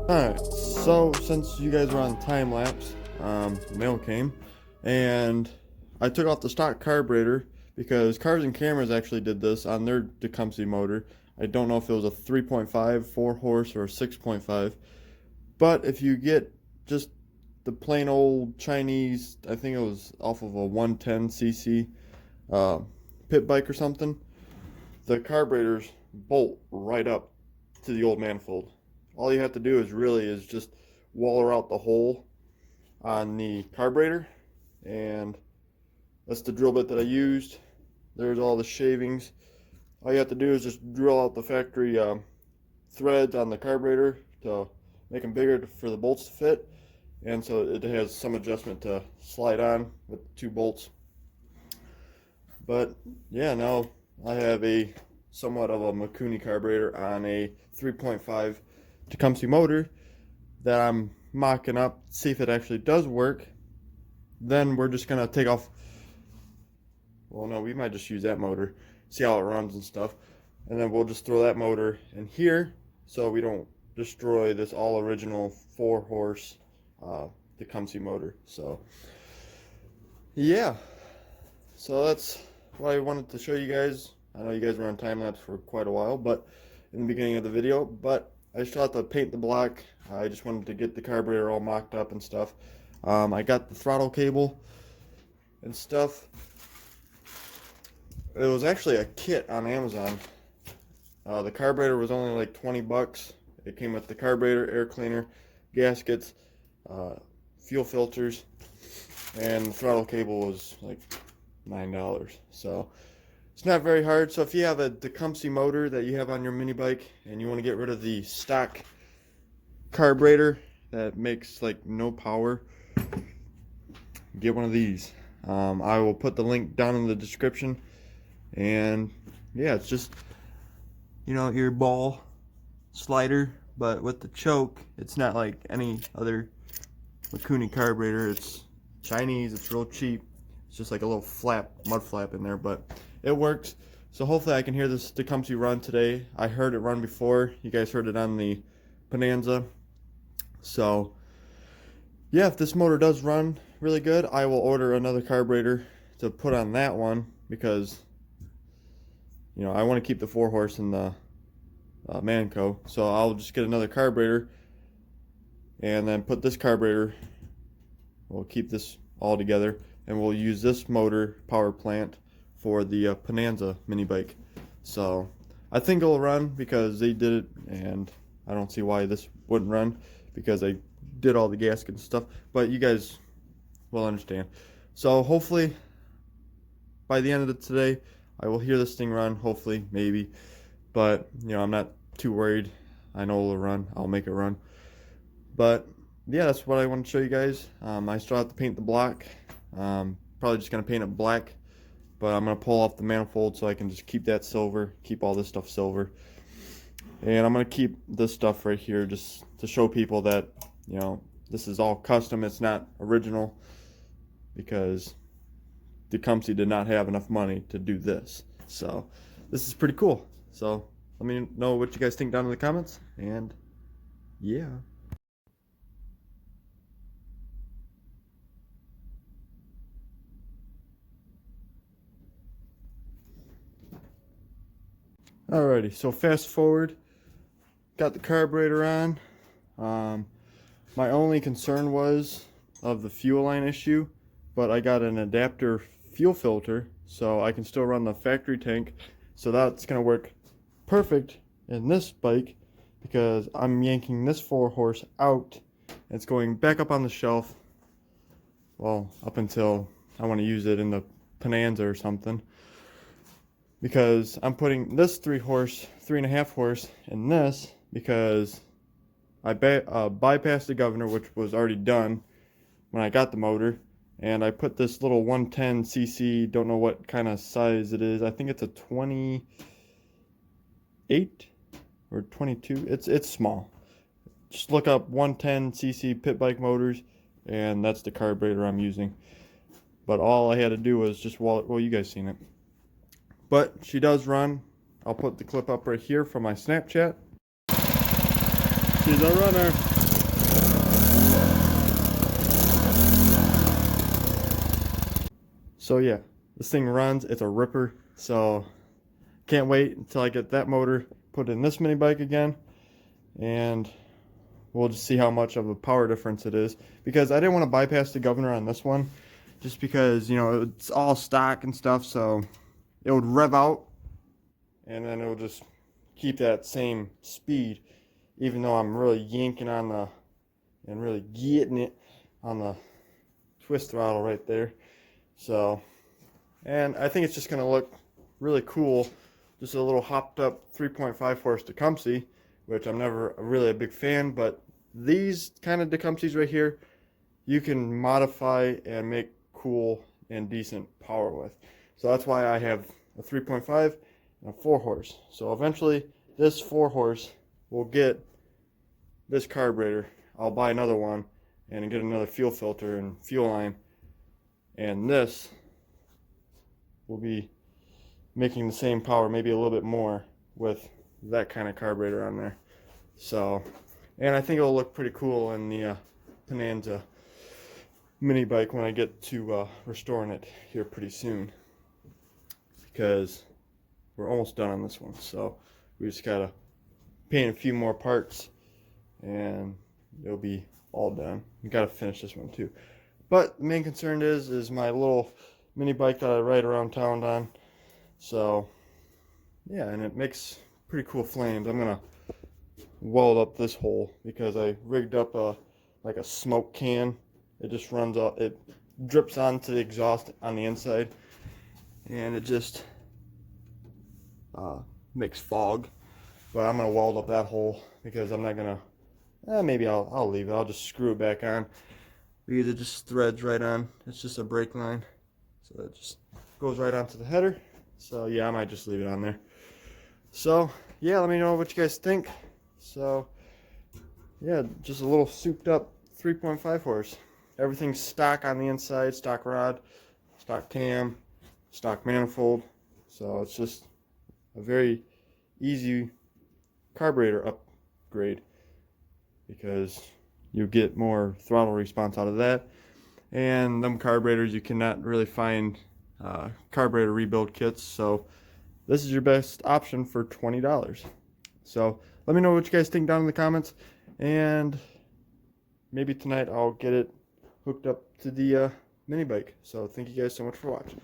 Alright, so since you guys were on time lapse, the mail came, and I took off the stock carburetor because Cars and Cameras actually did this on their tecumseh motor. I don't know if it was a 3.5, 4 horse, or a 6.5, but if you get just the plain old Chinese, I think it was off of a 110cc pit bike or something, the carburetors bolt right up to the old manifold. All you have to do is just waller out the hole on the carburetor, and that's the drill bit that I used. There's all the shavings. All you have to do is just drill out the factory threads on the carburetor to make them bigger for the bolts to fit, and so it has some adjustment to slide on with the 2 bolts. But yeah, now I have a somewhat of a Mikuni carburetor on a 3.5 Tecumseh motor that I'm mocking up, see if it actually does work. Then we're just gonna take off, well no, we might just use that motor, see how it runs and stuff, and then we'll just throw that motor in here so we don't destroy this all original 4 horse Tecumseh motor. So yeah, so that's what I wanted to show you guys. I know you guys were on time lapse for quite a while, but in the beginning of the video, but I just thought to paint the black. I just wanted to get the carburetor all mocked up and stuff. I got the throttle cable and stuff. It was actually a kit on Amazon. The carburetor was only like 20 bucks. It came with the carburetor, air cleaner, gaskets, fuel filters, and the throttle cable was like $9. So it's not very hard. So if you have a Tecumseh motor that you have on your mini bike and you want to get rid of the stock carburetor that makes like no power, get one of these. I will put the link down in the description. And yeah, it's just, you know, your ball slider, but with the choke. It's not like any other Mikuni carburetor. It's Chinese, it's real cheap. It's just like a little flap, mud flap in there, but it works. So hopefully I can hear this Tecumseh run today. I heard it run before. You guys heard it on the Bonanza. So yeah, if this motor does run really good, I will order another carburetor to put on that one, because you know I want to keep the 4 horse in the Manco. So I'll just get another carburetor and then put this carburetor. We'll keep this all together, and we'll use this motor power plant for the Bonanza mini bike. So I think it'll run because they did it, and I don't see why this wouldn't run because I did all the gasket and stuff, but you guys will understand. So hopefully by the end of today I will hear this thing run, hopefully, maybe, but you know, I'm not too worried. I know it'll run. I'll make it run. But yeah, that's what I want to show you guys. I still have to paint the block. Probably just gonna paint it black, but I'm gonna pull off the manifold so I can just keep that silver, keep all this stuff silver. And I'm gonna keep this stuff right here just to show people that, you know, this is all custom. It's not original, because Tecumseh did not have enough money to do this. So this is pretty cool. So let me know what you guys think down in the comments, and yeah. Alrighty, so fast forward, got the carburetor on. My only concern was of the fuel line issue, but I got an adapter fuel filter, so I can still run the factory tank. So that's gonna work perfect in this bike, because I'm yanking this 4 horse out. It's going back up on the shelf, well, up until I want to use it in the Bonanza or something, because I'm putting this 3.5 horse in this, because I bypassed the governor, which was already done when I got the motor, and I put this little 110cc, don't know what kind of size it is. I think it's a 28 or 22. It's small. Just look up 110cc pit bike motors, and that's the carburetor I'm using. But all I had to do was just well, you guys seen it. But she does run. I'll put the clip up right here from my Snapchat. She's a runner. So yeah, this thing runs. It's a ripper. So can't wait until I get that motor put in this mini bike again, and we'll just see how much of a power difference it is, because I didn't want to bypass the governor on this one just because, you know, it's all stock and stuff, so it would rev out and then it would just keep that same speed, even though I'm really yanking on the and really getting it on the twist throttle right there. So, and I think it's just going to look really cool, just a little hopped up 3.5 horse Tecumseh, which I'm never really a big fan, but these kind of Tecumsehs right here, you can modify and make cool and decent power with. So that's why I have a 3.5 and a 4 horse. So eventually this 4 horse will get this carburetor. I'll buy another one and get another fuel filter and fuel line, and this will be making the same power, maybe a little bit more, with that kind of carburetor on there. So, and I think it'll look pretty cool in the Bonanza mini bike when I get to restoring it here pretty soon, because we're almost done on this one. So we just gotta paint a few more parts and it'll be all done. We gotta finish this one too. But the main concern is my little mini bike that I ride around town on. So yeah, and it makes pretty cool flames. I'm gonna weld up this hole because I rigged up like a smoke can. It just runs out, it drips onto the exhaust on the inside, and it just makes fog. But I'm gonna weld up that hole because I'm not gonna, maybe I'll leave it. I'll just screw it back on because it just threads right on. It's just a brake line, so it just goes right onto the header. So yeah, I might just leave it on there. So yeah, let me know what you guys think. So yeah, just a little souped up 3.5 horse. Everything's stock on the inside, stock rod, stock cam, stock manifold. So it's just a very easy carburetor upgrade, because you get more throttle response out of that. And them carburetors, you cannot really find carburetor rebuild kits, so this is your best option for $20. So let me know what you guys think down in the comments, and maybe tonight I'll get it hooked up to the mini bike. So thank you guys so much for watching.